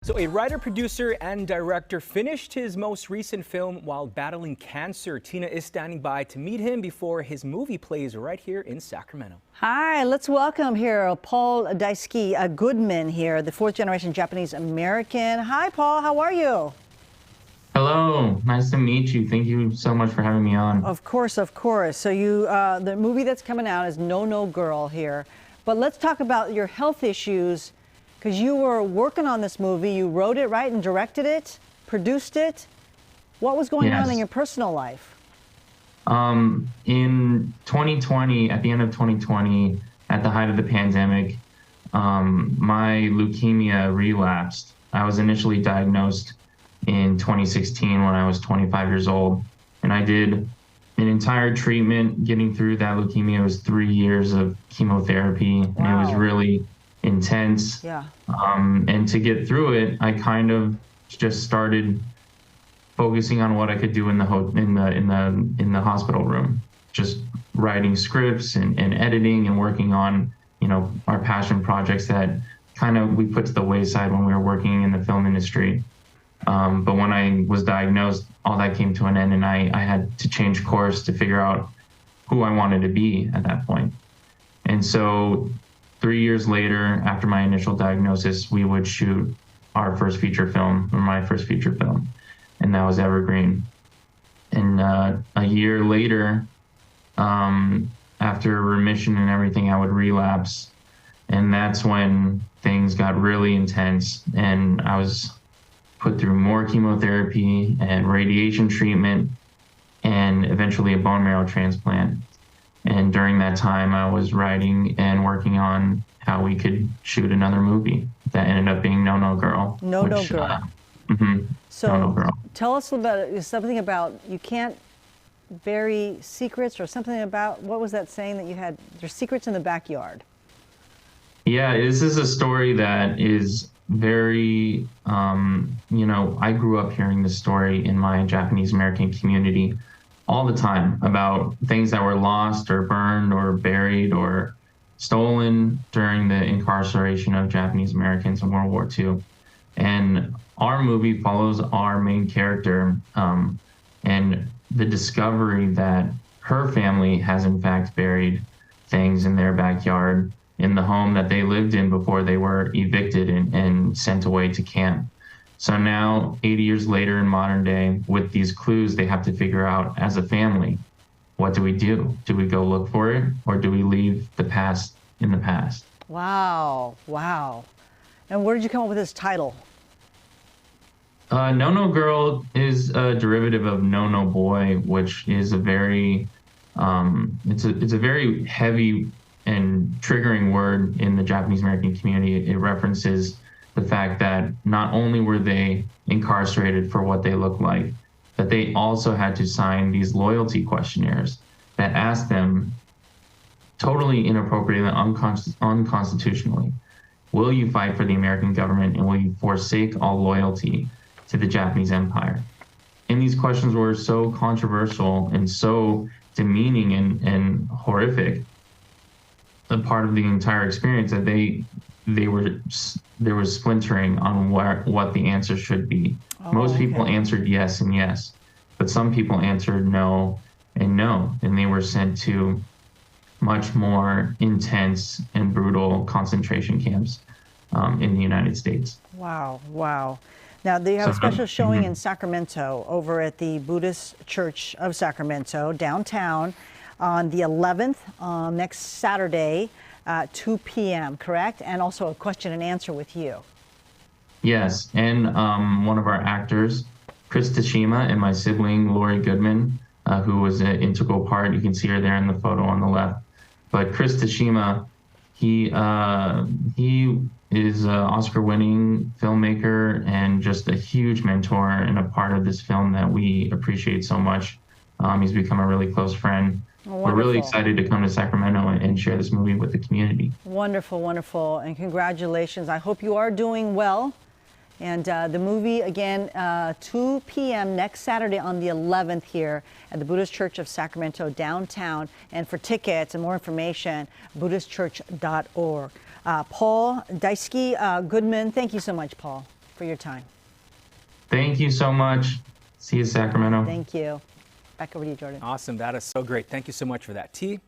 So a writer, producer, and director finished his most recent film while battling cancer. Tina is standing by to meet him before his movie plays right here in Sacramento. Hi, let's welcome here Paul Daisuke Goodman here, the fourth generation Japanese American. Hi, Paul, how are you? Hello, nice to meet you. Thank you so much for having me on. Of course, of course. So the movie that's coming out is No Girl here. But let's talk about your health issues, because you were working on this movie. You wrote it, right, and directed it, produced it. What was going on in your personal life? In 2020, at the end of 2020, at the height of the pandemic, my leukemia relapsed. I was initially diagnosed in 2016 when I was 25 years old, and I did an entire treatment. Getting through that leukemia, it was 3 years of chemotherapy, and it was really intense. Yeah. And to get through it, I kind of just started focusing on what I could do in the hospital room, just writing scripts and editing and working on, our passion projects that kind of we put to the wayside when we were working in the film industry. But when I was diagnosed, all that came to an end, and I had to change course to figure out who I wanted to be at that point. And so 3 years later, after my initial diagnosis, we would shoot our first feature film, or my first feature film, and that was Evergreen. And a year later, after remission and everything, I would relapse, and that's when things got really intense, and I was put through more chemotherapy and radiation treatment, and eventually a bone marrow transplant. And during that time, I was writing and working on how we could shoot another movie that ended up being No Girl. No Girl. So No Girl. Tell us something about you can't bury secrets, or something about, what was that saying that you had? There's secrets in the backyard. Yeah, this is a story that is very, I grew up hearing this story in my Japanese American community all the time about things that were lost or burned or buried or stolen during the incarceration of Japanese Americans in World War II. And our movie follows our main character and the discovery that her family has in fact buried things in their backyard in the home that they lived in before they were evicted and sent away to camp. So now, 80 years later in modern day, with these clues, they have to figure out as a family, what do we do? Do we go look for it, or do we leave the past in the past? Wow, wow. And where did you come up with this title? No Girl is a derivative of No Boy, which is a very, it's a very heavy and triggering word in the Japanese American community. It references the fact that not only were they incarcerated for what they look like, but they also had to sign these loyalty questionnaires that asked them totally inappropriately, unconstitutionally, will you fight for the American government, and will you forsake all loyalty to the Japanese Empire? And these questions were so controversial and so demeaning and horrific, a part of the entire experience, that there was splintering on what the answer should be. Most people answered yes and yes, but some people answered no and no, and they were sent to much more intense and brutal concentration camps in the United States. Wow, wow. Now, they have a special showing in Sacramento over at the Buddhist Church of Sacramento downtown on the 11th, next Saturday, 2 p.m., correct? And also a question and answer with you. Yes, and one of our actors, Chris Tashima, and my sibling, Lori Goodman, who was an integral part. You can see her there in the photo on the left. But Chris Tashima, he is an Oscar-winning filmmaker and just a huge mentor and a part of this film that we appreciate so much. He's become a really close friend. We're really excited to come to Sacramento and share this movie with the community. Wonderful, wonderful, and congratulations. I hope you are doing well. And the movie, again, 2 p.m. next Saturday on the 11th here at the Buddhist Church of Sacramento downtown. And for tickets and more information, buddhistchurch.org. Paul Daisuke Goodman, thank you so much, Paul. for your time. Thank you so much. See you, Sacramento. Thank you. Back over to you, Jordan. Awesome. That is so great. Thank you so much for that, T.